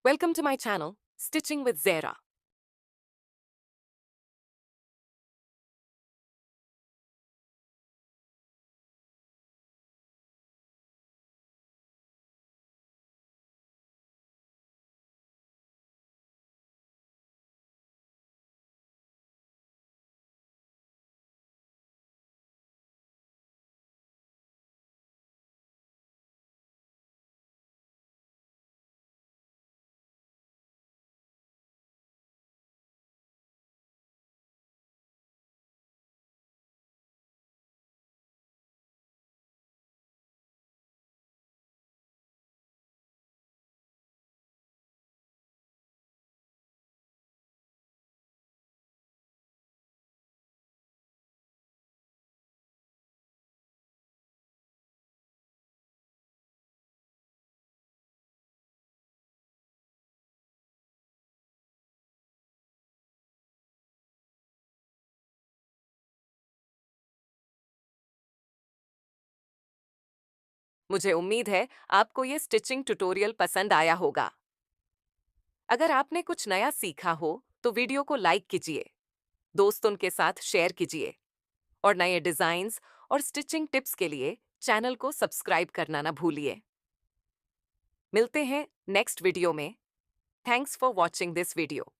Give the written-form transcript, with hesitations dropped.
Welcome to my channel, Stitching with Zehra. मुझे उम्मीद है आपको ये स्टिचिंग ट्यूटोरियल पसंद आया होगा। अगर आपने कुछ नया सीखा हो तो वीडियो को लाइक कीजिए, दोस्तों के साथ शेयर कीजिए और नए डिजाइन्स और स्टिचिंग टिप्स के लिए चैनल को सब्सक्राइब करना ना भूलिए। मिलते हैं नेक्स्ट वीडियो में। Thanks for watching this video.